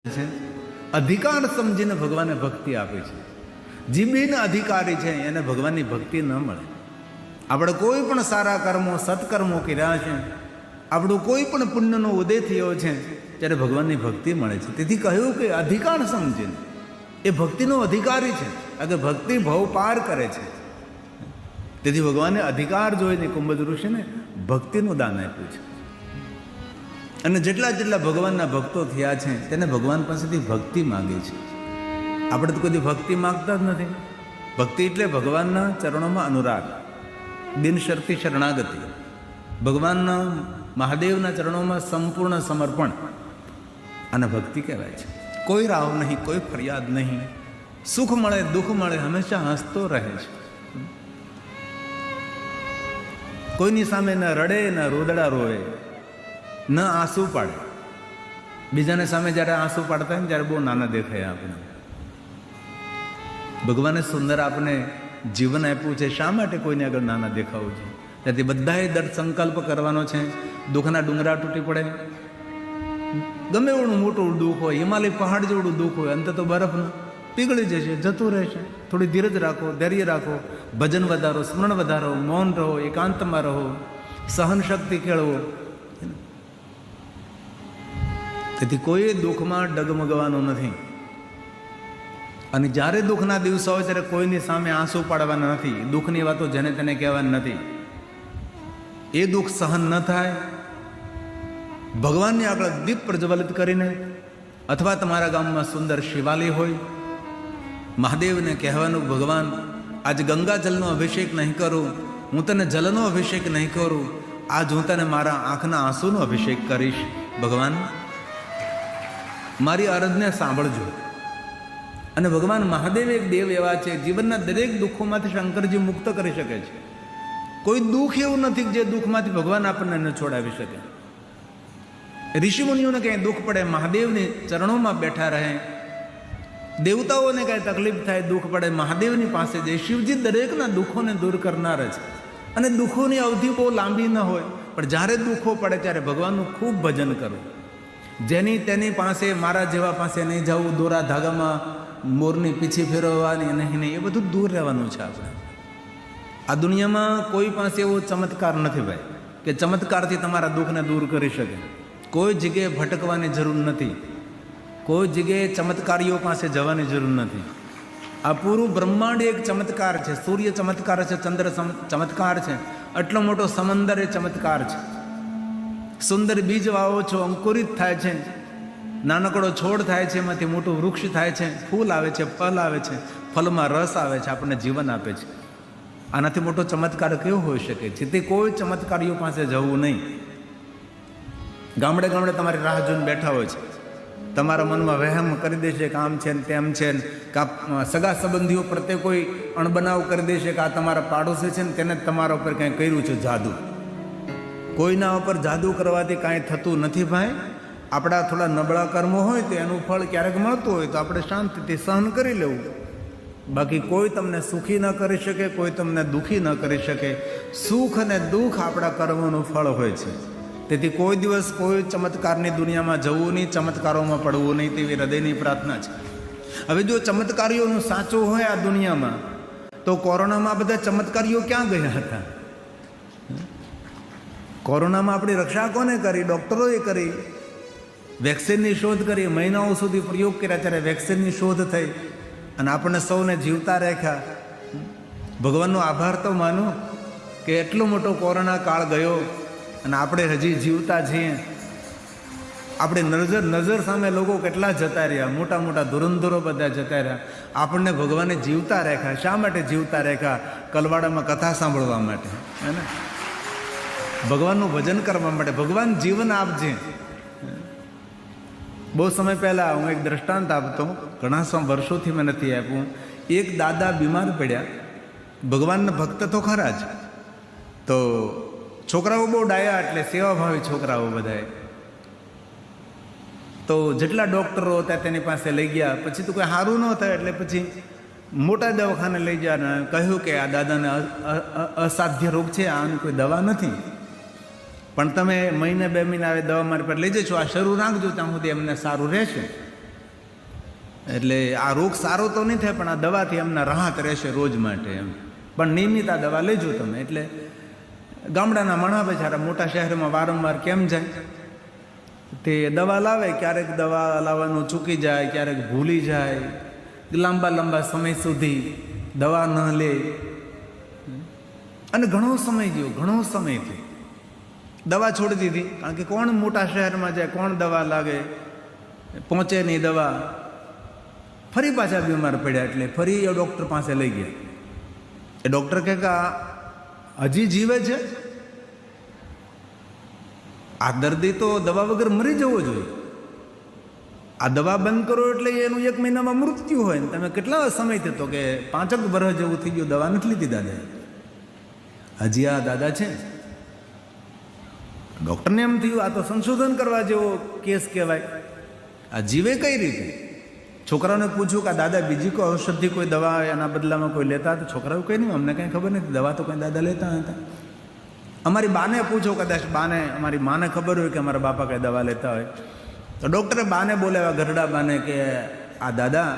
છે અધિકાર સમજીને ભગવાને ભક્તિ આપી છે. જે બિન અધિકારી છે એને ભગવાનની ભક્તિ ન મળે. આપણે કોઈ પણ સારા કર્મો સત્કર્મો કર્યા છે, આપણું કોઈ પણ પુણ્યનો ઉદય થયો છે ત્યારે ભગવાનની ભક્તિ મળે છે. તેથી કહ્યું કે અધિકાર સમજીને, એ ભક્તિનો અધિકારી છે, અગર ભક્તિ ભવ પાર કરે છે. તેથી ભગવાને અધિકાર જોઈને કુંભજ ઋષિને ભક્તિનું દાન આપ્યું છે. અને જેટલા જેટલા ભગવાનના ભક્તો થયા છે તેને ભગવાન પાસેથી ભક્તિ માગે છે. આપણે તો કદી ભક્તિ માગતા જ નથી. ભક્તિ એટલે ભગવાનના ચરણોમાં અનુરાગ, બિનશરતી શરણાગતિ, ભગવાનના મહાદેવના ચરણોમાં સંપૂર્ણ સમર્પણ, અને ભક્તિ કહેવાય છે. કોઈ રાવ નહીં, કોઈ ફરિયાદ નહીં, સુખ મળે દુઃખ મળે હંમેશા હસતો રહે છે. કોઈની સામે ન રડે ન રોદડા રોવે, ન આંસુ પાડે. બીજાને સામે જ્યારે આંસુ પાડતા હોય ને ત્યારે બહુ નાના દેખાય આપણે. ભગવાને સુંદર આપણે જીવન આપ્યું છે, શા માટે કોઈને આગળ નાના દેખાવું છે? ત્યાંથી બધાએ દૃઢ સંકલ્પ કરવાનો છે. દુઃખના ડુંગરા તૂટી પડે, ગમે એવડું મોટું દુઃખ હોય, હિમાલય પહાડ જેવડું દુઃખ હોય, અંતે તો બરફનું પીગળી જશે, જતું રહેશે. થોડી ધીરજ રાખો, ધૈર્ય રાખો, ભજન વધારો, સ્મરણ વધારો, મૌન રહો, એકાંતમાં રહો, સહન શક્તિ કેળવો. તેથી કોઈ દુઃખમાં ડગમગવાનું નથી. અને જ્યારે દુઃખના દિવસો હોય ત્યારે કોઈની સામે આંસુ પાડવાના નથી. દુઃખની વાતો જેને તેને કહેવાની નથી. એ દુઃખ સહન ન થાય, ભગવાનની આગળ દીપ પ્રજ્વલિત કરીને, અથવા તમારા ગામમાં સુંદર શિવાલય હોય, મહાદેવને કહેવાનું, ભગવાન આજ ગંગા જલનો અભિષેક નહીં કરું, હું તને જલનો અભિષેક નહીં કરું, આજ હું તને મારા આંખના આંસુનો અભિષેક કરીશ. ભગવાન મારી અરજને સાંભળજો. અને ભગવાન મહાદેવ એક દેવ એવા છે, જીવનના દરેક દુઃખોમાંથી શંકરજી મુક્ત કરી શકે છે. કોઈ દુઃખ એવું નથી જે દુઃખમાંથી ભગવાન આપણને ન છોડાવી શકે. ઋષિમુનિઓને કંઈ દુઃખ પડે, મહાદેવની ચરણોમાં બેઠા રહે. દેવતાઓને કાંઈ તકલીફ થાય, દુઃખ પડે, મહાદેવની પાસે જાય. શિવજી દરેકના દુઃખોને દૂર કરનાર છે. અને દુઃખોની અવધિ બહુ લાંબી ન હોય, પણ જ્યારે દુઃખો પડે ત્યારે ભગવાનનું ખૂબ ભજન કરવું. જેની તેની પાસે, મારા જેવા પાસે નહીં જવું, દોરા ધાગામાં મોરની પીછી ફેરવવાની નહીં, એ બધું દૂર રહેવાનું છે. આપણે આ દુનિયામાં કોઈ પાસે એવો ચમત્કાર નથી ભાઈ કે ચમત્કારથી તમારા દુઃખને દૂર કરી શકે. કોઈ જગ્યાએ ભટકવાની જરૂર નથી, કોઈ જગ્યાએ ચમત્કારીઓ પાસે જવાની જરૂર નથી. આ પૂરું બ્રહ્માંડ એક ચમત્કાર છે. સૂર્ય ચમત્કાર છે, ચંદ્ર ચમત્કાર છે, આટલો મોટો સમંદર એ ચમત્કાર છે. સુંદર બીજ વાવો છો, અંકુરિત થાય છે, નાનકડો છોડ થાય છે, એમાંથી મોટું વૃક્ષ થાય છે, ફૂલ આવે છે, ફળ આવે છે, ફળમાં રસ આવે છે, આપણને જીવન આપે છે. આનાથી મોટો ચમત્કાર કેવો હોઈ શકે? જેથી કોઈ ચમત્કારીઓ પાસે જવું નહીં. ગામડે ગામડે તમારી રાહ જોઈને બેઠા હોય છે, તમારા મનમાં વહેમ કરી દેશે કે આમ છે ને તેમ છે ને, સગા સંબંધીઓ પ્રત્યે કોઈ અણબનાવ કરી દેશે કે આ તમારા પાડોશી છે ને તેને તમારા ઉપર કંઈ કર્યું છે જાદુ. કોઈના ઉપર જાદુ કરવાથી કાંઈ થતું નથી ભાઈ. આપણા થોડા નબળા કર્મો હોય તો એનું ફળ ક્યારેક મળતું હોય તો આપણે શાંતિથી સહન કરી લેવું. બાકી કોઈ તમને સુખી ન કરી શકે, કોઈ તમને દુઃખી ન કરી શકે. સુખ અને દુઃખ આપણા કર્મોનું ફળ હોય છે. તેથી કોઈ દિવસ કોઈ ચમત્કારની દુનિયામાં જવું નહીં, ચમત્કારોમાં પડવું નહીં, તેવી હૃદયની પ્રાર્થના છે. હવે જો ચમત્કારીઓનું સાચું હોય આ દુનિયામાં, તો કોરોનામાં બધા ચમત્કારીઓ ક્યાં ગયા હતા? કોરોનામાં આપણી રક્ષા કોને કરી? ડૉક્ટરોએ કરી. વેક્સિનની શોધ કરી, મહિનાઓ સુધી પ્રયોગ કર્યા, ત્યારે વેક્સિનની શોધ થઈ અને આપણને સૌને જીવતા રાખ્યા. ભગવાનનો આભાર તો માનો કે એટલો મોટો કોરોના કાળ ગયો અને આપણે હજી જીવતા છીએ. આપણે નજર સામે લોકો કેટલા જતા રહ્યા, મોટા મોટા ધુરંધરો બધા જતા રહ્યા. આપણને ભગવાને જીવતા રાખ્યા. શા માટે જીવતા રાખ્યા? કલવાડામાં કથા સાંભળવા માટે, હે ને? ભગવાનનું ભજન કરવા માટે. ભગવાન જીવન આપજે. બહુ સમય પહેલાં હું એક દ્રષ્ટાંત આપતો, ઘણા વર્ષોથી મેં નથી આપ્યું. એક દાદા બીમાર પડ્યા. ભગવાનના ભક્ત તો ખરા જ, તો છોકરાઓ બહુ ડાયા, એટલે સેવાભાવી છોકરાઓ બધાએ. તો જેટલા ડૉક્ટરો હતા તેની પાસે લઈ ગયા. પછી તો કોઈ સારું ન થાય એટલે પછી મોટા દવાખાને લઈ ગયા ને કહ્યું કે આ દાદાને અસાધ્ય રોગ છે, આની કોઈ દવા નથી. પણ તમે મહિને 2 મહિના આવે દવા મારી પર લઈ જશો, આ શરૂ રાખજો, ત્યાં સુધી એમને સારું રહેશે. એટલે આ રોગ સારો તો નહીં થાય, પણ આ દવાથી એમના રાહત રહેશે રોજ માટે એમ. પણ નિયમિત આ દવા લેજો તમે. એટલે ગામડાના માણસ બેચારા મોટા શહેરમાં વારંવાર કેમ જાય? તે દવા લાવે, ક્યારેક દવા લાવવાનું ચૂકી જાય, ક્યારેક ભૂલી જાય, લાંબા લાંબા સમય સુધી દવા ન લે, અને ઘણો સમય ગયો, ઘણો સમય થયો, દવા છોડી દીધી. કારણ કે કોણ મોટા શહેરમાં જાય, કોણ દવા લાગે, પહોંચે નહીં દવા. ફરી પાછા બીમાર પડ્યા, એટલે ફરી એ ડૉક્ટર પાસે લઈ ગયા. એ ડૉક્ટર કહે કે આ હજી જીવે છે, આ દર્દી તો દવા વગર મરી જવો જોઈએ, આ દવા બંધ કરો એટલે એનું 1 મહિનામાં મૃત્યુ હોય. ને તમે કેટલા સમયથી? તો કે 5 વર્ષ જેવું થઈ ગયું, દવા નથી લીધી દાદા. હજી આ દાદા છે. ડૉક્ટરને એમ થયું આ તો સંશોધન કરવા જેવો કેસ કહેવાય, આ જીવે કઈ રીતે? છોકરાઓને પૂછ્યું કે દાદા બીજી કોઈ ઔષધિ, કોઈ દવા એના બદલામાં કોઈ લેતા? તો છોકરાઓ કંઈ નહીં, અમને કંઈ ખબર નથી, દવા તો કંઈ દાદા લેતા હતા. અમારી બાને પૂછો, કદાચ બાને, અમારી માને ખબર હોય કે અમારા બાપા કંઈ દવા લેતા હોય. તો ડૉક્ટરે બાને બોલાવ્યા, ગરડા બાને, કે આ દાદા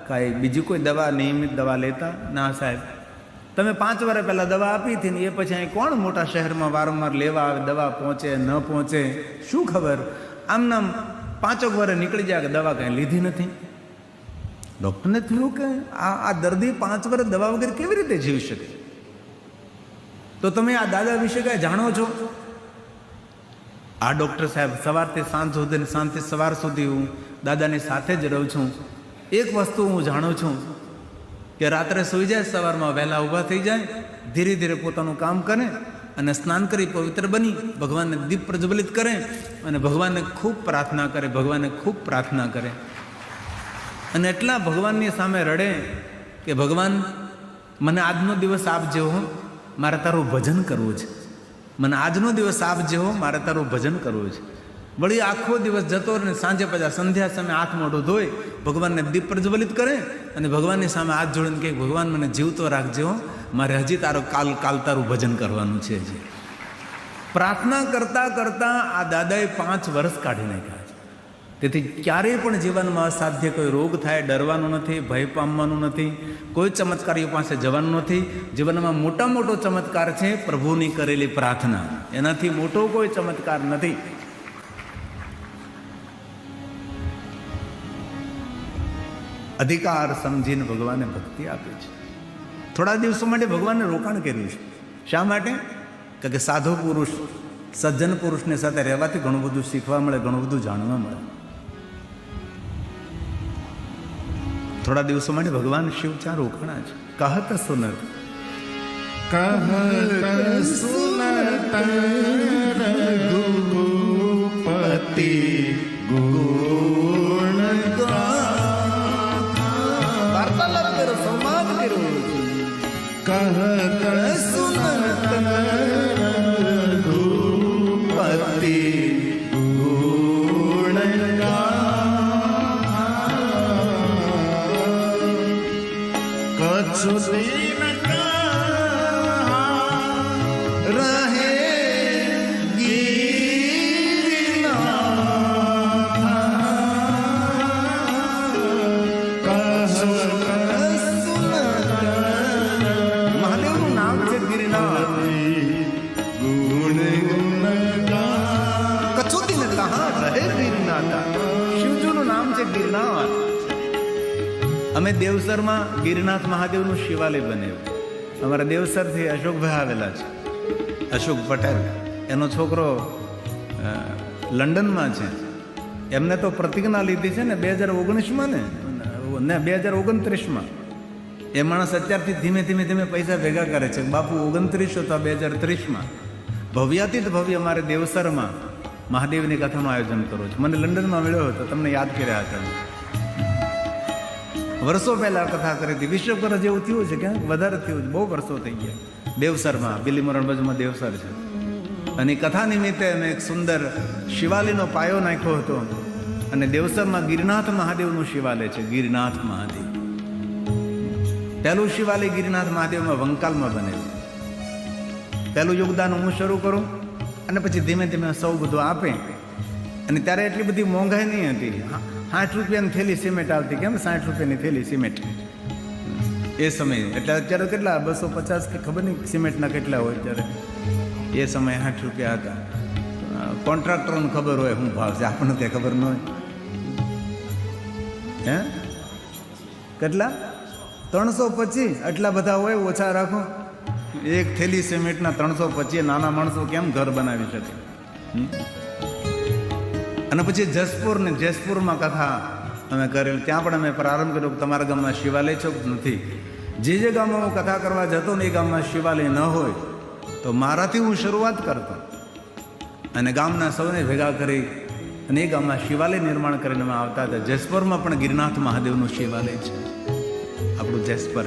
કાંઈ બીજી કોઈ દવા, નિયમિત દવા લેતા? ના સાહેબ, તમે 5 વર્ષ પહેલાં દવા આપી હતી ને એ પછી અહીં કોણ મોટા શહેરમાં વારંવાર લેવા આવે, દવા પહોંચે ન પહોંચે, શું ખબર? આમનામ 5 વર્ષ નીકળી જાય કે દવા કાંઈ લીધી નથી. ડૉક્ટરને થયું કે આ દર્દી 5 વર્ષ દવા વગર કેવી રીતે જીવી શકે? તો તમે આ દાદા વિશે કાંઈ જાણો છો? આ ડૉક્ટર સાહેબ સવારથી સાંજ સુધી, સાંજથી સવાર સુધી હું દાદાની સાથે જ રહું છું. એક વસ્તુ હું જાણું છું કે રાત્રે સૂઈ જાય, સવારમાં વહેલા ઊભા થઈ જાય, ધીરે ધીરે પોતાનું કામ કરે અને સ્નાન કરી પવિત્ર બની ભગવાનને દીપ પ્રજ્વલિત કરે અને ભગવાનને ખૂબ પ્રાર્થના કરે, ભગવાનને ખૂબ પ્રાર્થના કરે. અને એટલા ભગવાનની સામે રડે કે ભગવાન મને આજનો દિવસ આપજે હો, મારે તારું ભજન કરવું છે, મને આજનો દિવસ આપજે હો, મારે તારું ભજન કરવું છે. વળી આખો દિવસ જતો રહે, સાંજે પાછા સંધ્યા સમયે હાથ મોઢું ધોઈ ભગવાનને દીપ પ્રજ્વલિત કરે અને ભગવાનની સામે હાથ જોડીને કહે ભગવાન મને જીવતો રાખજે હો, મારે હજી તારું કાલ તારું ભજન કરવાનું છે. હજી પ્રાર્થના કરતાં કરતાં આ દાદાએ 5 વર્ષ કાઢી નાખ્યા છે. તેથી ક્યારેય પણ જીવનમાં અસાધ્ય કોઈ રોગ થાય ડરવાનું નથી, ભય પામવાનું નથી, કોઈ ચમત્કારીઓ પાસે જવાનું નથી. જીવનમાં મોટો ચમત્કાર છે પ્રભુની કરેલી પ્રાર્થના, એનાથી મોટો કોઈ ચમત્કાર નથી. અધિકાર સમજીને ભગવાને ભક્તિ આપી છે. થોડા દિવસો માટે ભગવાનને રોકાણ કર્યું છે. શા માટે? કે સાધુ પુરુષ, સજ્જન પુરુષની સાથે રહેવાથી ઘણું બધું શીખવા મળે, ઘણું બધું જાણવા મળે. થોડા દિવસો માટે ભગવાન શિવ ત્યાં રોકાણા છે. કહત સુનત રઘુપતિ ગુણ વાર્તાલાપ કર્યો, સંવાદ કર્યો. કહત સુનત રઘુપતિ ગુણ કછુ દિન રહે મહાદેવનું નામ છે ગિરિનાથ. કછુ દિન કહા રહે ગિરિનાથ, શિવજીનું નામ છે ગિરિનાથ. અમે દેવસરમાં ગિરિનાથ મહાદેવનું શિવાલય બનાવ્યું. અમારા દેવસરથી અશોકભાઈ આવેલા છે, અશોક પટેલ. એનો છોકરો લંડનમાં છે. એમને તો પ્રતિજ્ઞા લીધી છે ને 2019માં ને 2029માં. એ માણસ અત્યારથી ધીમે ધીમે પૈસા ભેગા કરે છે. બાપુ 29 તો 2030માં ભવ્યાતીત ભવ્ય અમારે દેવસરમાં મહાદેવની કથાનું આયોજન કરું છું. મને લંડનમાં મળ્યો હતો, તમને યાદ કર્યા હતા. વર્ષો પહેલા કથા કરી હતી. વિશ્વકર જેવું થયું છે, ક્યાંક વધારે થયું છે, બહુ વર્ષો થઈ ગયા. દેવસરમાં, બિલીમોરણ બાજુમાં દેવસર છે. અને કથા નિમિત્તે અમે એક સુંદર શિવાલયનો પાયો નાખ્યો હતો. અને દેવસરમાં ગિરિનાથ મહાદેવનું શિવાલય છે. ગિરિનાથ મહાદેવ પહેલું શિવાલય ગિરિનાથ મહાદેવમાં વંકાલમાં બનેલું. પહેલું યોગદાન હું શરૂ કરું અને પછી ધીમે ધીમે સૌ બધું આપે. અને ત્યારે એટલી બધી મોંઘાઈ નહીં હતી. રૂપિયાની થેલી સિમેન્ટ આવતી, કેમ 60 રૂપિયાની થેલી સિમેન્ટ એ સમયે. એટલે અત્યારે કેટલા 250 કે ખબર નહીં સિમેન્ટના કેટલા હોય અત્યારે. એ સમયે 60 રૂપિયા હતા. કોન્ટ્રાક્ટરોને ખબર હોય શું ભાવ છે, આપણને ત્યાં ખબર ન હોય. હે કેટલા 325? આટલા બધા હોય, ઓછા રાખો. એક થેલી સિમેન્ટના 325. નાના માણસો કેમ ઘર બનાવી શકે? અને પછી જસપુર ને જેસપુરમાં કથા અમે કરેલી. ત્યાં પણ અમે પ્રારંભ કર્યો કે તમારા ગામમાં શિવાલય છે નથી. જે ગામમાં હું કથા કરવા જતો ને એ ગામમાં શિવાલય ન હોય તો મારાથી હું શરૂઆત કરતો અને ગામના સૌને ભેગા કરી અને એ ગામમાં શિવાલય નિર્માણ કરીને અમે આવતા હતા. જેસપુરમાં પણ ગિરનાથ મહાદેવનું શિવાલય છે. આપણું જેસપર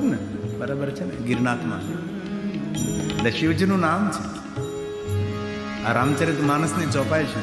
જ ને, બરાબર છે ને? ગિરનાથમાં એટલે શિવજીનું નામ છે. આ રામચરિત માનસની ચોપાઈ છે.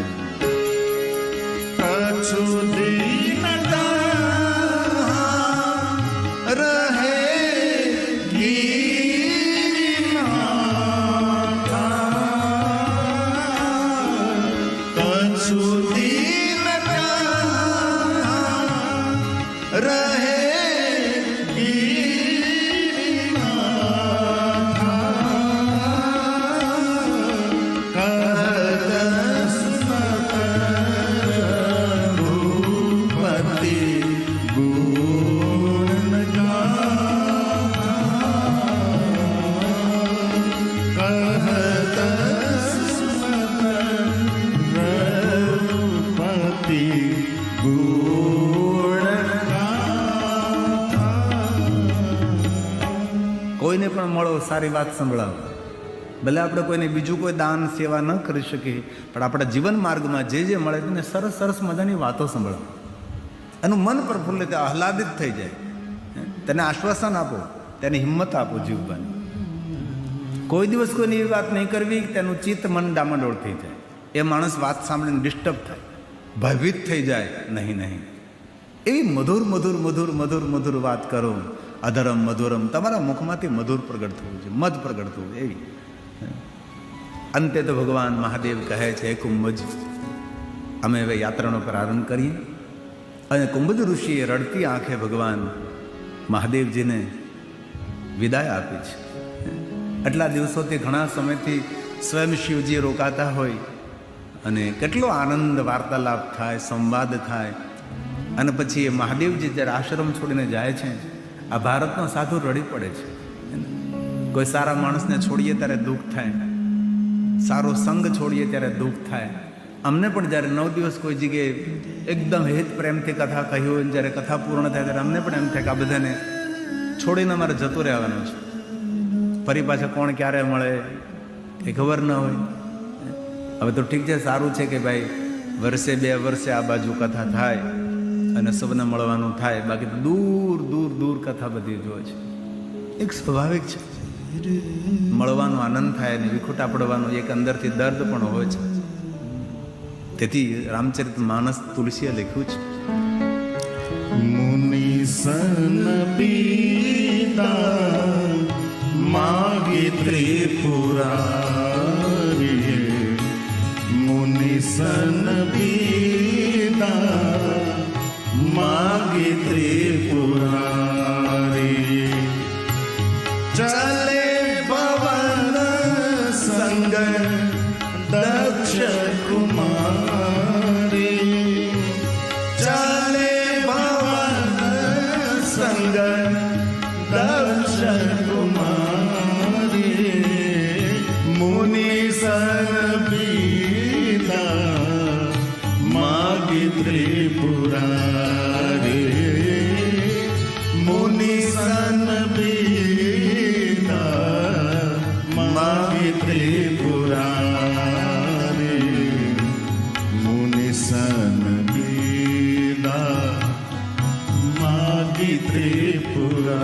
કોઈને પણ મળો, સારી વાત સંભળાવો. ભલે આપણે કોઈને બીજું કોઈ દાન સેવા ન કરી શકીએ, પણ આપણા જીવન માર્ગમાં જે મળે તેને સરસ સરસ મજાની વાતો સંભળાવો. એનું મન પ્રફુલ્લિત આહલાદિત થઈ જાય. તેને આશ્વાસન આપો, તેને હિંમત આપો જીવવાની. કોઈ દિવસ કોઈની એવી વાત નહીં કરવી તેનું ચિત્ત મન ડામાડોળ થઈ જાય. એ માણસ વાત સાંભળીને ડિસ્ટર્બ થાય, ભયભીત થઈ જાય. નહીં એવી મધુર મધુર મધુર મધુર મધુર વાત કરો. અધરમ મધુરમ, તમારા મુખમાંથી મધુર પ્રગટ થવું છે, મધ પ્રગટ થવું છે. એવી અંતે તો ભગવાન મહાદેવ કહે છે, કુંભજ અમે હવે યાત્રાનો પ્રારંભ કરીએ. અને કુંભજ ઋષિએ રડતી આંખે ભગવાન મહાદેવજીને વિદાય આપી છે. એટલા દિવસોથી, ઘણા સમયથી સ્વયં શિવજી રોકાતા હોય અને કેટલો આનંદ વાર્તાલાપ થાય, સંવાદ થાય. અને પછી એ મહાદેવજી જ્યારે આશ્રમ છોડીને જાય છે, આ ભારતનો સાધુ રડી પડે છે. કોઈ સારા માણસને છોડીએ ત્યારે દુઃખ થાય, સારો સંગ છોડીએ ત્યારે દુઃખ થાય. અમને પણ જ્યારે 9 દિવસ કોઈ જગ્યાએ એકદમ હેત પ્રેમથી કથા કહી હોય, જ્યારે કથા પૂર્ણ થાય ત્યારે અમને પણ એમ થાય કે આ બધાને છોડીને અમારે જતું રહેવાનું છે. ફરી પાછા કોણ ક્યારે મળે એ ખબર ન હોય. હવે તો ઠીક છે, સારું છે કે ભાઈ વર્ષે 2 વર્ષે આ બાજુ કથા થાય અને સૌને મળવાનું થાય. બાકી તો દૂર દૂર દૂર કથા બધી જોવે છે. એક સ્વાભાવિક છે, મળવાનો આનંદ થાય અને વિખૂટા પડવાનું એક અંદરથી દર્દ પણ હોય છે. તેથી રામચરિત માનસ તુલસીએ લખ્યું છે, મુનિ સન પીતા માગી ત્રિપુરારી, મુનિ સન પીતા માગી ત્રિપુરારી, ચલે પવન સંગ દક્ષ કુમારી, ચલે પવન સંગ દક્ષ કુમારી, મુનિ સન પીતા માગી ત્રિપુરારી, મુનિ સન પીતા માગી ત્રિપુરારી, મુનિ સન પીતા માગી ત્રિપુરારી,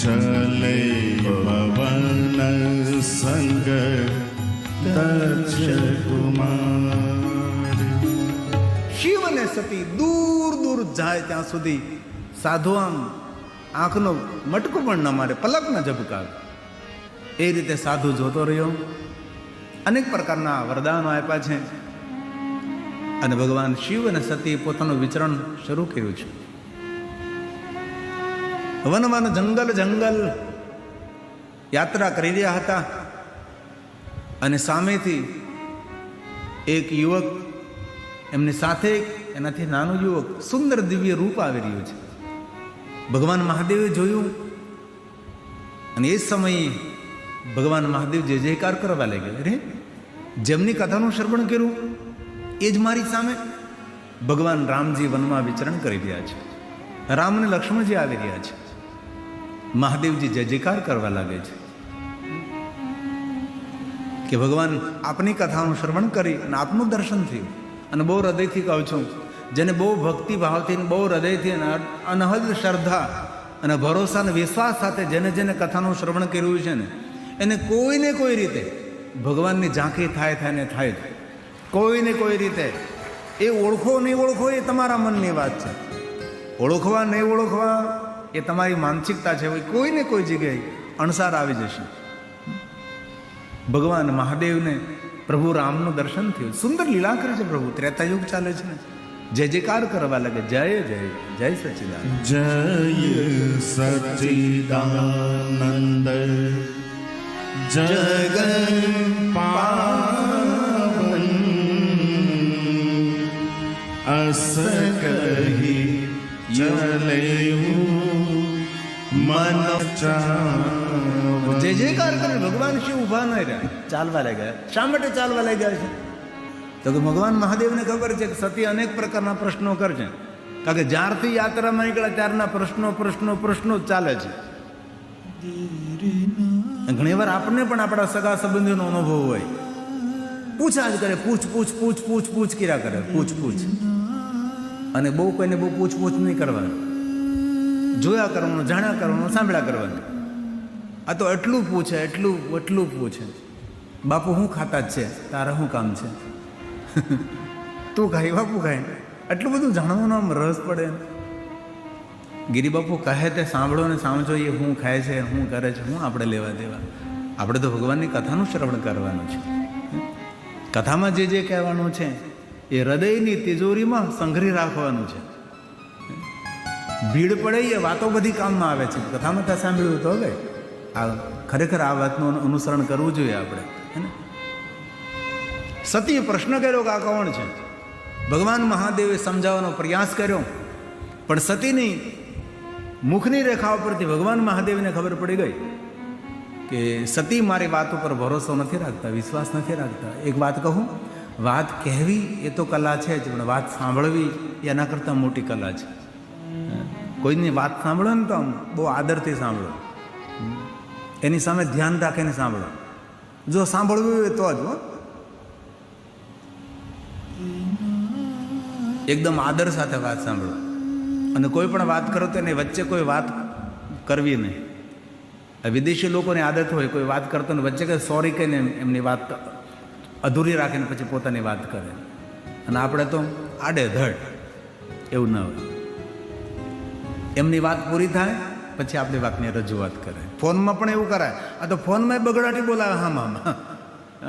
ચલે પવન સંગ દક્ષ કુમારી. શિવ અને સતી દૂર દૂર જાય ત્યાં સુધી સાધુ આમ આંખનો મટકો પણ ન મારે, પલક ન ઝબકાવે. એ રીતે સાધુ જોતો રહ્યો. અનેક પ્રકારના વરદાનો આપ્યા છે. અને ભગવાન શિવ અને સતીએ પોતાનું વિચરણ શરૂ કર્યું છે. વન જંગલ યાત્રા કરી રહ્યા હતા અને સામેથી એક યુવક, એમની સાથે એનાથી નાનું યુવક, સુંદર દિવ્ય રૂપ આવી રહ્યું છે. ભગવાન મહાદેવે જોયું અને એ સમયે ભગવાન મહાદેવ જય જયકાર કરવા લાગ્યા. અરે, જેમની કથાનું શ્રવણ કર્યું એ જ મારી સામે. ભગવાન રામજી વનમાં વિચરણ કરી રહ્યા છે. રામ અને લક્ષ્મણજી આવી રહ્યા છે. મહાદેવજી જય જયકાર કરવા લાગે છે કે ભગવાન આપની કથાનું શ્રવણ કરી અને આપનું દર્શન થયું. અને બહુ હૃદયથી કહું છું, જેને બહુ ભક્તિ ભાવથી, બહુ હૃદયથી અનહદ શ્રદ્ધા અને ભરોસા અને વિશ્વાસ સાથે જેને કથાનું શ્રવણ કર્યું છે ને, એને કોઈને કોઈ રીતે ભગવાનની ઝાંખી થાય ને થાય. કોઈને કોઈ રીતે એ ઓળખો નહીં ઓળખો એ તમારા મનની વાત છે. ઓળખવા નહીં ઓળખવા એ તમારી માનસિકતા છે. કોઈને કોઈ જગ્યાએ અણસાર આવી જશે. ભગવાન મહાદેવને પ્રભુ રામનું દર્શન થયું. સુંદર લીલા કરે છે પ્રભુ. ત્રેતાયુગ ચાલે છે ને, જય જયકાર કરવા લાગે. જય જય જય સચ્ચિદાનંદ, જય સચ્ચિદાનંદ, જગત પાવન, અસ કહી ચલે મન ચાવ. જય જયકાર કરે. ભગવાન શિવ ઉભા ન રહ્યા, ચાલવા લાગ્યા. શા માટે ચાલવા લાગ્યા છે? તો કે ભગવાન મહાદેવને ખબર છે કે સતી અનેક પ્રકારના પ્રશ્નો કરશે. કારણ કે જ્યારથી યાત્રામાં નીકળ્યા ત્યારના પ્રશ્નો જ ચાલે છે. ઘણી વાર આપણને પણ આપણા સગા સંબંધીઓનો અનુભવ હોય. પૂછા જ કરે, પૂછ કર્યા કરે, પૂછ. અને બહુ કોઈને બહુ પૂછ નહીં કરવાનું. જોયા કરવાનું, જાણ્યા કરવાનું, સાંભળ્યા કરવાનું. આ તો એટલું પૂછે. બાપુ હું ખાતા જ છે, તારા શું કામ છે? તું ખાઈ, બાપુ ખાય. એટલું બધું જાણવાનું આમ રસ પડે. ગિરિબાપુ કહે તે સાંભળો ને સમજો. એ શું ખાય છે, શું કરે છે, શું આપણે લેવા દેવા? આપણે તો ભગવાનની કથાનું શ્રવણ કરવાનું છે. કથામાં જે કહેવાનું છે એ હૃદયની તિજોરીમાં સંઘરી રાખવાનું છે. ભીડ પડે એ વાતો બધી કામમાં આવે છે. કથામાં ત્યાં સાંભળ્યું તો હવે આ ખરેખર આ વાતનું અનુસરણ કરવું જોઈએ આપણે. સતીએ પ્રશ્ન કર્યો કે આ કોણ છે? ભગવાન મહાદેવે સમજાવવાનો પ્રયાસ કર્યો, પણ સતીની મુખની રેખા ઉપરથી ભગવાન મહાદેવને ખબર પડી ગઈ કે સતી મારી વાત ઉપર ભરોસો નથી રાખતા, વિશ્વાસ નથી રાખતા. એક વાત કહું, વાત કહેવી એ તો કલા છે જ, પણ વાત સાંભળવી એના કરતાં મોટી કલા છે. કોઈની વાત સાંભળો ને તો આમ બહુ આદરથી સાંભળો, એની સામે ધ્યાન રાખીને સાંભળો. જો સાંભળવું હોય તો જ એકદમ આદર સાથે વાત સાંભળો. અને કોઈ પણ વાત કરો તો એની વચ્ચે કોઈ વાત કરવી નહીં. વિદેશી લોકોની આદત હોય, કોઈ વાત કરતો ને વચ્ચે કંઈ સોરી કહીને એમની વાત અધૂરી રાખીને પછી પોતાની વાત કરે. અને આપણે તો આડેધડ એવું ન હોય. એમની વાત પૂરી થાય પછી આપણી વાતની રજૂઆત કરે. ફોનમાં પણ એવું કરાય. આ તો ફોનમાં બગડાટી બોલાવે.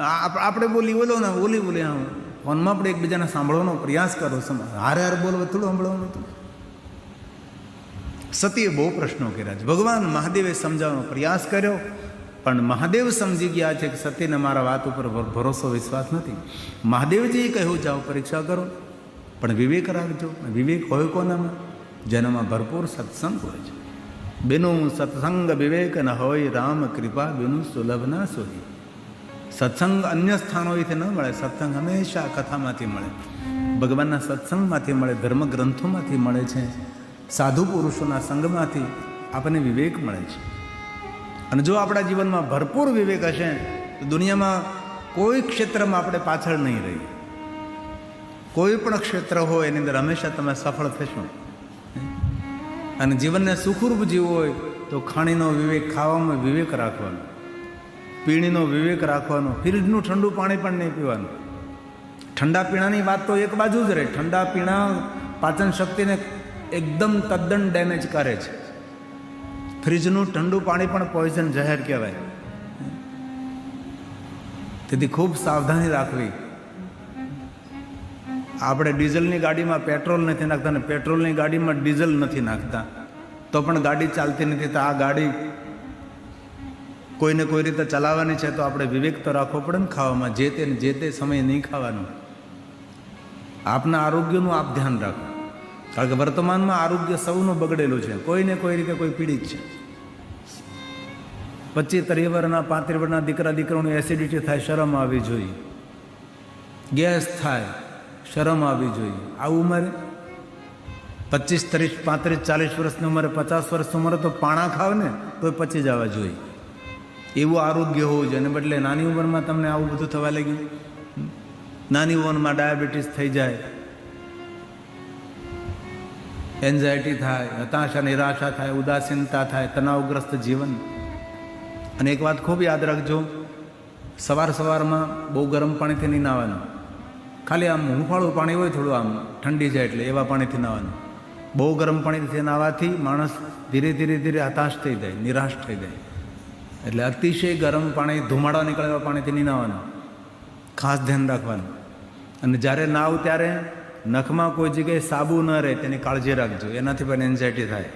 હા આપણે બોલી બોલો ને, બોલી હા. ફોનમાં આપણે એકબીજાને સાંભળવાનો પ્રયાસ કરો. હારે બોલવો થોડું સાંભળવાનું હતું. સતીએ બહુ પ્રશ્નો કર્યા છે. ભગવાન મહાદેવે સમજાવવાનો પ્રયાસ કર્યો, પણ મહાદેવ સમજી ગયા છે કે સતીને મારા વાત ઉપર ભરોસો વિશ્વાસ નથી. મહાદેવજીએ કહ્યું જાઓ પરીક્ષા કરો, પણ વિવેક રાખજો. વિવેક હોય કોનામાં? જેનામાં ભરપૂર સત્સંગ હોય છે. બેનું સત્સંગ વિવેક ન હોય, રામ કૃપા બેનું સુલભ ના સોઈ. સત્સંગ અન્ય સ્થાનોથી ન મળે. સત્સંગ હંમેશા કથામાંથી મળે, ભગવાનના સત્સંગમાંથી મળે, ધર્મ ગ્રંથોમાંથી મળે છે, સાધુ પુરુષોના સંગમાંથી આપણને વિવેક મળે છે. અને જો આપણા જીવનમાં ભરપૂર વિવેક હશે તો દુનિયામાં કોઈ ક્ષેત્રમાં આપણે પાછળ નહીં રહીએ. કોઈ પણ ક્ષેત્ર હોય એની અંદર હંમેશા તમે સફળ થશો. અને જીવનને સુખરૂપ જીવવું હોય તો ખાણીનો વિવેક, ખાવામાં વિવેક રાખવાનો, પીણીનો વિવેક રાખવાનો. ફ્રીજનું ઠંડુ પાણી પણ નહીં પીવાનું. ઠંડા પીણાની વાત તો એક બાજુ જ રહે. ઠંડા પીણા પાચન શક્તિને એકદમ તદ્દન ડેમેજ કરે છે. ફ્રીજનું ઠંડુ પાણી પણ પોઈઝન જાહેર કહેવાય. તેથી ખૂબ સાવધાની રાખવી. આપણે ડીઝલની ગાડીમાં પેટ્રોલ નથી નાખતા ને પેટ્રોલની ગાડીમાં ડીઝલ નથી નાખતા તો પણ ગાડી ચાલતી નથી. તો આ ગાડી કોઈને કોઈ રીતે ચલાવવાની છે તો આપણે વિવેક તો રાખવો પડે ને ખાવામાં. જે તે સમયે નહીં ખાવાનું. આપના આરોગ્યનું આપ ધ્યાન રાખો, કારણ કે વર્તમાનમાં આરોગ્ય સૌનું બગડેલું છે. કોઈને કોઈ રીતે કોઈ પીડિત છે. 25-30 વર્ષના 35 વર્ષના દીકરા દીકરાઓની એસિડિટી થાય, શરમ આવવી જોઈએ. ગેસ થાય, શરમ આવવી જોઈએ. આ ઉંમરે 25, 30, 35, 40 વર્ષની ઉંમરે, 50 વર્ષની ઉંમરે તો પાણા ખાવ ને તો પચી જવા જોઈએ. એવું આરોગ્ય હોવું જોઈએ. અને બદલે નાની ઉંમરમાં તમને આવું બધું થવા લાગ્યું. નાની ઉંમરમાં ડાયાબિટીસ થઈ જાય, એન્ઝાયટી થાય, હતાશા નિરાશા થાય, ઉદાસીનતા થાય, તણાવગ્રસ્ત જીવન. અને એક વાત ખૂબ યાદ રાખજો, સવારમાં બહુ ગરમ પાણીથી નહીં નાહવાનું. ખાલી આમ હુંફાળું પાણી હોય, થોડું આમ ઠંડી જાય એટલે એવા પાણીથી નાહવાનું. બહુ ગરમ પાણીથી નાહવાથી માણસ ધીરે ધીરે હતાશ થઈ જાય, નિરાશ થઈ જાય. એટલે અતિશય ગરમ પાણી, ધુમાડા નીકળે એવા પાણીથી નહીં નાહવાનું. ખાસ ધ્યાન રાખવાનું. અને જ્યારે નાવ ત્યારે નખમાં કોઈ જગ્યાએ સાબુ ન રહે તેની કાળજી રાખજો, એનાથી પણ એન્ઝાયટી થાય.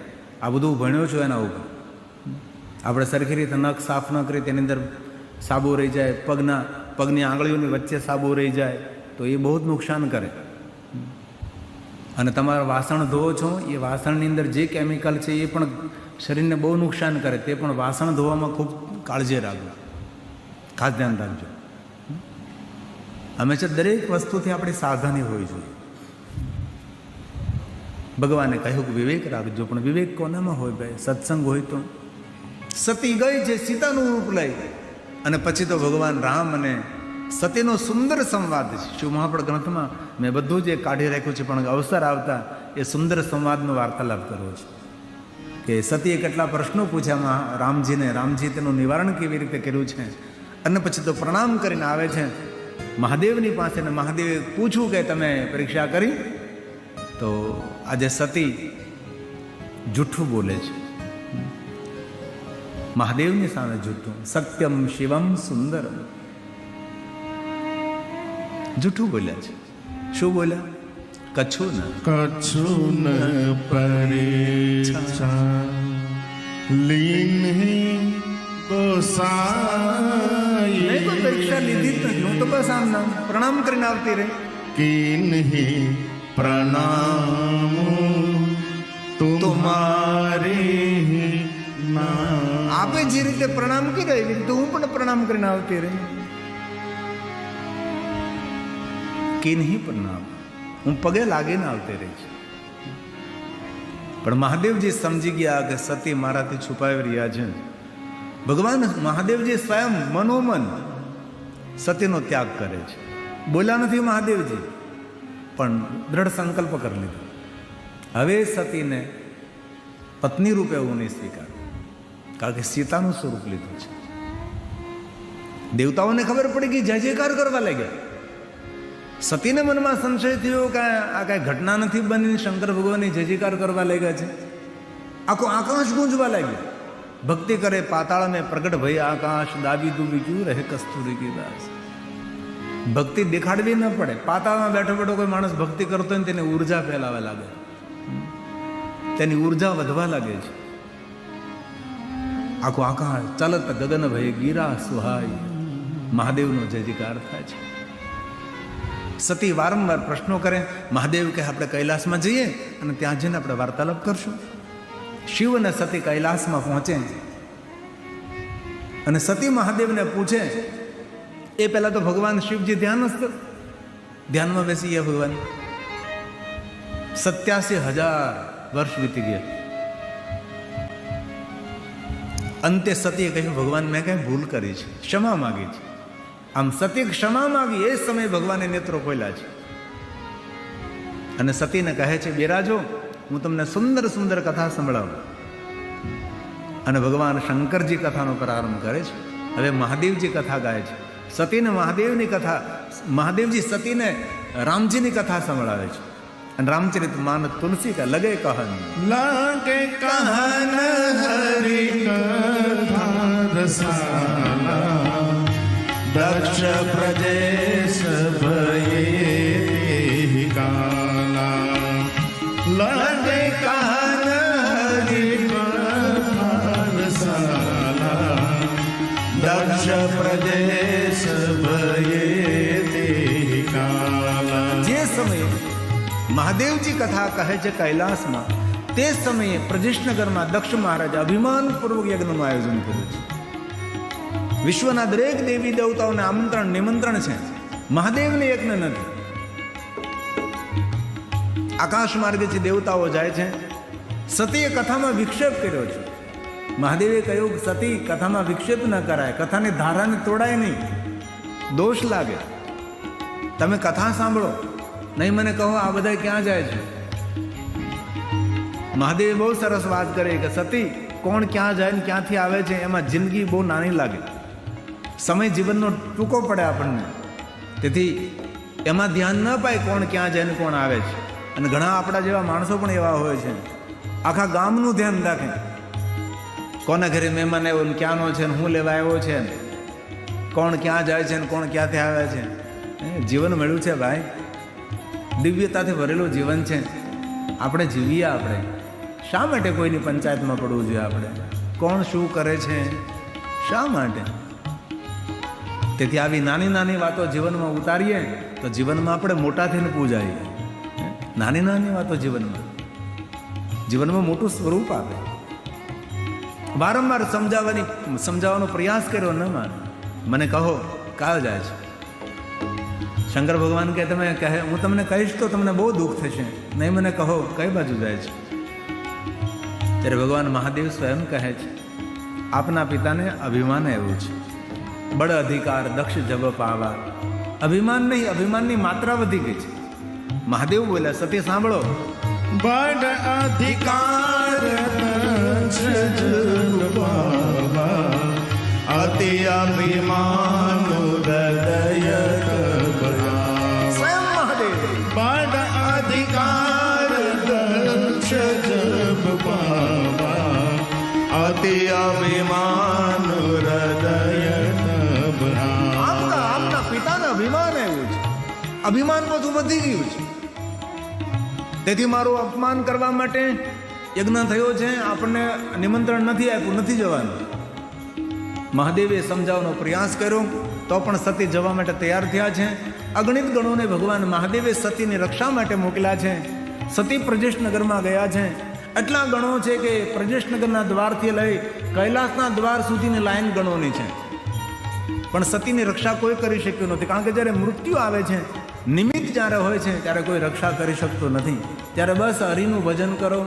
આ બધું ભણ્યો છું એના ઉપર. આપણે સરખી રીતે નખ સાફ ન કરી તેની અંદર સાબુ રહી જાય, પગની આંગળીઓની વચ્ચે સાબુ રહી જાય તો એ બહુ જ નુકસાન કરે. અને તમારા વાસણ ધોવો છો, એ વાસણની અંદર જે કેમિકલ છે એ પણ શરીરને બહુ નુકસાન કરે. તે પણ વાસણ ધોવામાં ખૂબ કાળજી રાખજો, ખાસ ધ્યાન રાખજો. હંમેશા દરેક વસ્તુથી આપણી સાવધાની હોવી જોઈએ. ભગવાને કહ્યું કે વિવેક રાખજો, પણ વિવેક કોનામાં હોય ભાઈ? સત્સંગ હોય તો. સતી ગઈ છે સીતાનું રૂપ લઈ, અને પછી તો ભગવાન રામ અને સતીનો સુંદર સંવાદ છે. શિવ મહાપુર ગ્રંથમાં મેં બધું જ કાઢી રાખ્યું છે, પણ અવસર આવતા એ સુંદર સંવાદનો વાર્તાલાપ કરવો છે. કે સતીએ કેટલા પ્રશ્નો પૂછ્યા રામજીને, રામજી તેનું નિવારણ કેવી રીતે કર્યું છે. અને પછી તો પ્રણામ કરીને આવે છે મહાદેવની પાસે, ને મહાદેવે પૂછ્યું કે તમે પરીક્ષા કરી? તો આજે સતી જૂઠું બોલે છે મહાદેવની સામે. જૂઠું. સત્યમ શિવમ સુંદરમ. જૂઠું બોલ્યા છે. શું બોલ્યા? કછું કછુન પરેછા લીન્હી ગોસાઈ. મેં કોઈ પરીક્ષા લીધી જ નથી, હું તો બસ આમ પ્રણામ કરીને આવતી રહી. કિન્હી પ્રણામ તુમારે નામ. આપે જે રીતે પ્રણામ કર્યા એવી રીતે હું પણ પ્રણામ કરીને આવતી રહી. કિન્હી પ્રણામ, હું પગે લાગીને આવતી રહી છું. પણ મહાદેવજી સમજી ગયા કે સતી મારાથી છુપાવી રહ્યા છે. ભગવાન મહાદેવજી સ્વયં મનોમન સતીનો ત્યાગ કરે છે. બોલ્યા નથી મહાદેવજી, પણ દ્રઢ સંકલ્પ કરી લીધો. હવે સતીને પત્ની રૂપે એવું નહીં સ્વીકાર, કારણ કે સીતાનું સ્વરૂપ લીધું છે. દેવતાઓને ખબર પડી ગઈ, જય જયકાર કરવા લાગ્યા. સતીને મનમાં સંશય થયો કે આ કાંઈ ઘટના નથી બની, શંકર ભગવાનની જય જયકાર કરવા લાગ્યા છે. આખું આકાશ ગુંજવા લાગ્યું. ભક્તિ કરે પાતાળ મેં પ્રગટ ભઈ આકાશ, દાબી દુબી ક્યું રહે કસ્તુરી કી દાસ. ભક્તિ દેખાડવી ન પડે. પાતાળમાં બેઠો બેઠો કોઈ માણસ ભક્તિ કરતો હોય ને તેને ઉર્જા ફેલાવા લાગે, તેની ઉર્જા વધવા લાગે છે. આખું આકાશ ચાલત ગગન ભય ગીરા સુહાય, મહાદેવનો જય જયકાર થાય છે. સતી વારંવાર પ્રશ્નો કરે. મહાદેવ કે આપણે કૈલાસમાં જઈએ અને ત્યાં જઈને આપણે વાર્તાલાપ કરશું. શિવ અને સતી કૈલાસમાં પહોંચે અને સતી મહાદેવને પૂછે. એ પહેલા તો ભગવાન શિવજી ધ્યાનમાં બેસી ગયા. ભગવાન 87,000 વર્ષ વીતી ગયા. અંતે સતીએ કહ્યું ભગવાન મેં કઈ ભૂલ કરી છે, ક્ષમા માગી છે. આમ સતી ક્ષમા માગી એ સમયે ભગવાને નેત્રો ખોલ્યા છે અને સતીને કહે છે બિરાજો, હું તમને સુંદર સુંદર કથા સંભળાવું. અને ભગવાન શંકરજી કથાનો પ્રારંભ કરે છે. હવે મહાદેવજી કથા ગાય છે. સતીને મહાદેવની કથા, મહાદેવજી સતીને રામજીની કથા સંભળાવે છે. અને રામચરિત માનસ તુલસી કા લગે કહન, લાગે કહન હરિ કથા રસાલા, દક્ષ પ્રજેશ ભયે લાગે કાન હરી કથા રસાલા દક્ષ પ્રદેશ ભયે તે કાલા. જે સમયે મહાદેવજી કથા કહે છે કૈલાસમાં, તે સમયે પ્રજેશનગરમાં દક્ષ મહારાજ અભિમાનપૂર્વક યજ્ઞનું આયોજન કર્યું છે. વિશ્વના દરેક દેવી દેવતાઓને આમંત્રણ નિમંત્રણ છે, મહાદેવને યજ્ઞ નથી. આકાશ માર્ગેથી દેવતાઓ જાય છે. સતીએ કથામાં વિક્ષેપ કર્યો છે. મહાદેવે કહ્યું કે સતી કથામાં વિક્ષેપ ન કરાય, કથાની ધારાને તોડાય નહીં, દોષ લાગે. તમે કથા સાંભળો, નહીં મને કહો આ બધા ક્યાં જાય છે. મહાદેવે બહુ સરસ વાત કરી કે સતી કોણ ક્યાં જાય ને ક્યાંથી આવે છે એમાં જિંદગી બહુ નાની લાગે, સમય જીવનનો ટૂંકો પડે આપણને, તેથી એમાં ધ્યાન ન પાય કોણ ક્યાં જાય ને કોણ આવે છે. અને ઘણા આપણા જેવા માણસો પણ એવા હોય છે, આખા ગામનું ધ્યાન રાખે, કોના ઘરે મહેમાન આવ્યો ને ક્યાંનો છે ને હું લેવા આવ્યો છે ને કોણ ક્યાં જાય છે ને કોણ ક્યાંથી આવે છે. જીવન મળ્યું છે ભાઈ, દિવ્યતાથી ભરેલું જીવન છે, આપણે જીવીએ. આપણે શા માટે કોઈની પંચાયતમાં પડવું જોઈએ? આપણે કોણ શું કરે છે, શા માટે? તેથી આવી નાની નાની વાતો જીવનમાં ઉતારીએ તો જીવનમાં આપણે મોટા થઈને પૂજાઈએ. નાની નાની વાતો જીવનમાં મોટું સ્વરૂપ આપે. વારંવાર સમજાવવાનો પ્રયાસ કર્યો, ન માને. મને કહો કાં જાય છે? શંકર ભગવાન કે તમે કહે હું તમને કહીશ તો તમને બહુ દુઃખ થશે, નહીં મને કહો કઈ બાજુ જાય છે? ત્યારે ભગવાન મહાદેવ સ્વયં કહે છે, આપના પિતાને અભિમાન આવ્યું છે, બળ અધિકાર દક્ષ જબ પાવા. અભિમાન નહીં, અભિમાનની માત્રા વધી ગઈ છે. મહાદેવ બોલ્યા, સતી સાંભળો, બળ અધિકાર દક્ષ જબ પાવા, અતિ અભિમાન હૃદય કબરા. સ્વયં મહાદેવ બળ અધિકાર દક્ષ જબ પાવા, અતિ અભિમાન હૃદય કબરા. આપના પિતાને અભિમાન આવ્યું છે, અભિમાન બધું વધી ગયું છે. તેથી મારું અપમાન કરવા માટે યજ્ઞ થયો છે, આપણને નિમંત્રણ નથી આપ્યું, નથી જવાનું. મહાદેવે સમજાવવાનો પ્રયાસ કર્યો તો પણ સતી જવા માટે તૈયાર થયા છે. અગણિત ગણોને ભગવાન મહાદેવે સતીની રક્ષા માટે મોકલ્યા છે. સતી પ્રજેશનગરમાં ગયા છે. એટલા ગણો છે કે પ્રજેશનગરના દ્વારથી લઈ કૈલાસના દ્વાર સુધીની લાઈન ગણોની છે, પણ સતીની રક્ષા કોઈ કરી શક્યું નથી. કારણ કે જ્યારે મૃત્યુ આવે છે, નિમિત્ત જ્યારે હોય છે, ત્યારે કોઈ રક્ષા કરી શકતું નથી. ત્યારે બસ હરિનું ભજન કરો,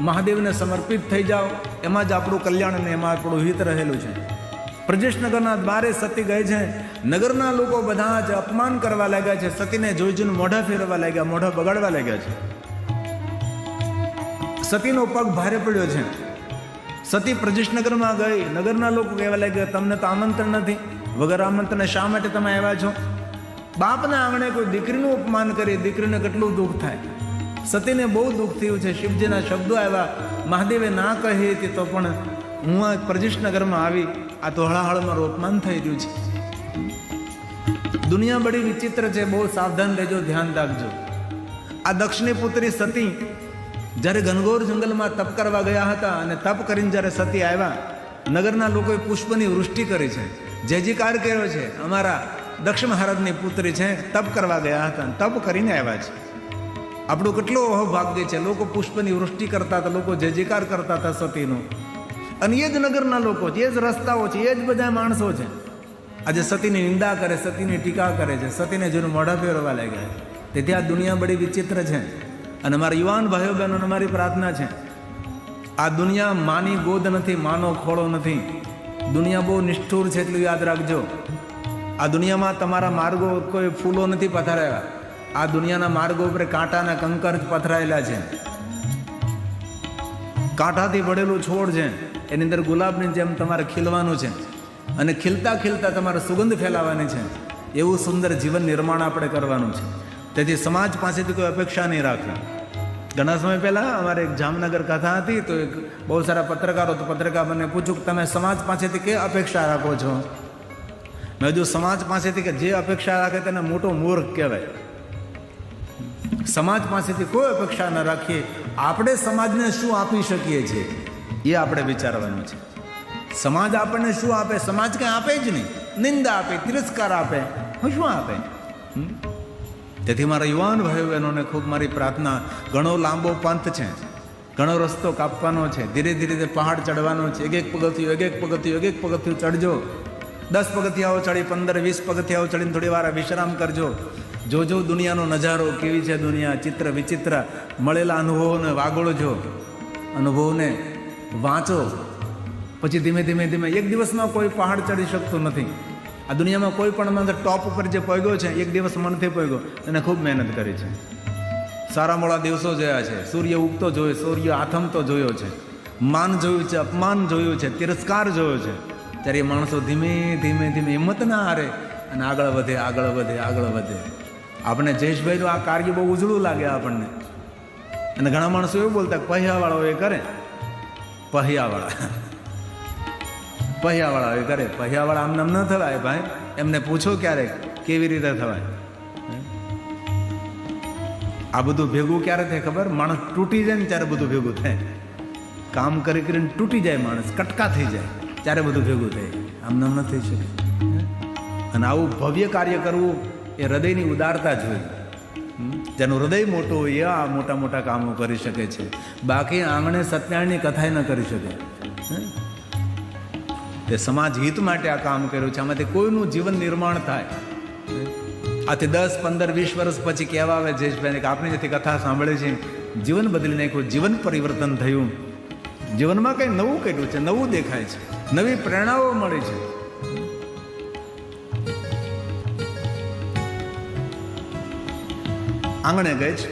મહાદેવને સમર્પિત થઈ જાઓ, એમાં જ આપણું કલ્યાણ અને એમાં આપણું હિત રહેલું છે. પ્રજેશનગરના દ્વારે સતી ગઈ છે. નગરના લોકો બધા જ અપમાન કરવા લાગ્યા છે. સતીને જોઈ જોઈને મોઢા ફેરવા લાગ્યા, મોઢા બગાડવા લાગ્યા છે. સતીનો પગ ભારે પડ્યો છે. સતી પ્રજેશનગરમાં ગઈ. નગરના લોકો કહેવા લાગ્યા, તમને તો આમંત્રણ નથી, વગર આમંત્રણે શા માટે તમે આવ્યા છો? બાપના આંગણે કોઈ દીકરીનું અપમાન કરી, દીકરીને કેટલું દુઃખ થાય. સતીને બહુ દુઃખ થયું છે. શિવજીના શબ્દો આવ્યા, મહાદેવે ના કહી હતી તો પણ હું આ પ્રજેશનગરમાં આવી, આ તો હળાહળ મારું અપમાન થઈ રહ્યું છે. દુનિયા બડી વિચિત્ર છે, બહુ સાવધાન રહેજો, ધ્યાન રાખજો. આ દક્ષની પુત્રી સતી જ્યારે ઘનઘોર જંગલમાં તપ કરવા ગયા હતા, અને તપ કરીને જ્યારે સતી આવ્યા, નગરના લોકોએ પુષ્પની વૃષ્ટિ કરી છે, જય જયકાર કર્યો છે. અમારા દક્ષ મહારાજની પુત્રી છે, તપ કરવા ગયા હતા, તપ કરીને આવ્યા છે. આપણું કેટલું અહોભાગ્ય છે. લોકો પુષ્પની વૃષ્ટિ કરતા હતા, લોકો જય જયકાર કરતા હતા સતીનો. અને એ જ નગરના લોકો છે, એ જ રસ્તાઓ છે, એ જ બધા માણસો છે. આજે સતીની નિંદા કરે, સતીની ટીકા કરે છે, સતીને જોઈને મોઢા ફેરવા લાગ્યા છે. તેથી આ દુનિયા બડી વિચિત્ર છે. અને મારા યુવાન ભાઈઓ બહેનોને મારી પ્રાર્થના છે, આ દુનિયા માની ગોદ નથી, માનો ખોળો નથી. દુનિયા બહુ નિષ્ઠુર છે, એટલું યાદ રાખજો. આ દુનિયામાં તમારા માર્ગો કોઈ ફૂલો નથી પથરાયા. આ દુનિયાના માર્ગો ઉપર કાંટાના કંકર જ પથરાયેલા છે. કાંટાથી ભરેલું છોડ છે, એની અંદર ગુલાબની જેમ તમારે ખીલવાનું છે, અને ખીલતા ખીલતા તમારે સુગંધ ફેલાવાની છે. એવું સુંદર જીવન નિર્માણ આપણે કરવાનું છે. તેથી સમાજ પાસેથી કોઈ અપેક્ષા નહીં રાખવી. ઘણા સમય પહેલાં અમારે એક જામનગર કથા હતી, તો એક બહુ સારા પત્રકારો, તો પત્રકાર મને પૂછ્યું કે તમે સમાજ પાસેથી કે અપેક્ષા રાખો છો? મેં જો સમાજ પાસેથી કે જે અપેક્ષા રાખે તેને મોટો મૂર્ખ કહેવાય. સમાજ પાસેથી કોઈ અપેક્ષા ન રાખીએ. આપણે સમાજને શું આપી શકીએ છીએ એ આપણે વિચારવાનું છે. સમાજ આપણને શું આપે? સમાજ કંઈ આપે જ નહીં. નિંદા આપે, તિરસ્કાર આપે, શું આપે? તેથી મારા યુવાન ભાઈઓ બહેનોને ખૂબ મારી પ્રાર્થના, ઘણો લાંબો પંથ છે, ઘણો રસ્તો કાપવાનો છે, ધીરે ધીરે પહાડ ચડવાનો છે. એક એક પગથિયું ચડજો. 10 પગથિયાઓ ચડી, 15-20 પગથિયાઓ ચડીને થોડી વાર વિશ્રામ કરજો. જોજો દુનિયાનો નજારો કેવી છે દુનિયા, ચિત્ર વિચિત્ર. મળેલા અનુભવોને વાગોળજો, અનુભવને વાંચો. પછી ધીમે ધીમે એક દિવસમાં કોઈ પહાડ ચડી શકતું નથી. આ દુનિયામાં કોઈ પણ ટોપ ઉપર જે પહોંચ્યો છે, એક દિવસ મનથી પહોંચ્યો, એને ખૂબ મહેનત કરી છે. સારા મોડા દિવસો જોયા છે, સૂર્ય ઉગતો જોયો, સૂર્ય આથમતો જોયો છે, માન જોયું છે, અપમાન જોયું છે, તિરસ્કાર જોયો છે. ત્યારે એ માણસો ધીમે ધીમે હિંમત ના હારે અને આગળ વધે. આપણે જયેશભાઈનું આ કાર્ય બહુ ઉજળું લાગે આપણને. અને ઘણા માણસો એવું બોલતા પહ્યાવાળાઓ એ કરે, પહ્યાવાળા એ કરે. પહ્યાવાળા આમ નામ ન થવાય ભાઈ. એમને પૂછો ક્યારેક કેવી રીતે થવાય. આ બધું ભેગું ક્યારે થાય ખબર? માણસ તૂટી જાય ને ત્યારે બધું ભેગું થાય. કામ કરીને તૂટી જાય માણસ, કટકા થઈ જાય, ત્યારે બધું ભેગું થાય. આમ નામ ન થઈ શકે. અને આવું ભવ્ય કાર્ય કરવું એ હૃદયની ઉદારતા જોઈએ. જેનું હૃદય મોટું હોય એ આ મોટા મોટા કામો કરી શકે છે. બાકી આંગણે સત્યનારાયણની કથાય ન કરી શકે. તે સમાજ હિત માટે આ કામ કર્યું છે. આમાંથી કોઈનું જીવન નિર્માણ થાય. આથી 10, 15, 20 વર્ષ પછી કહેવા આવે જયેશભાઈને કે આપણે જેથી કથા સાંભળે છે, જીવન બદલી નાખ્યું, જીવન પરિવર્તન થયું, જીવનમાં કંઈ નવું કર્યું છે, નવું દેખાય છે, નવી પ્રેરણાઓ મળી છે. આંગણે ગઈ છે,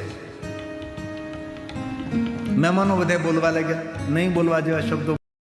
મહેમાનો બધા બોલવા લાગ્યા, નહીં બોલવા જેવા શબ્દો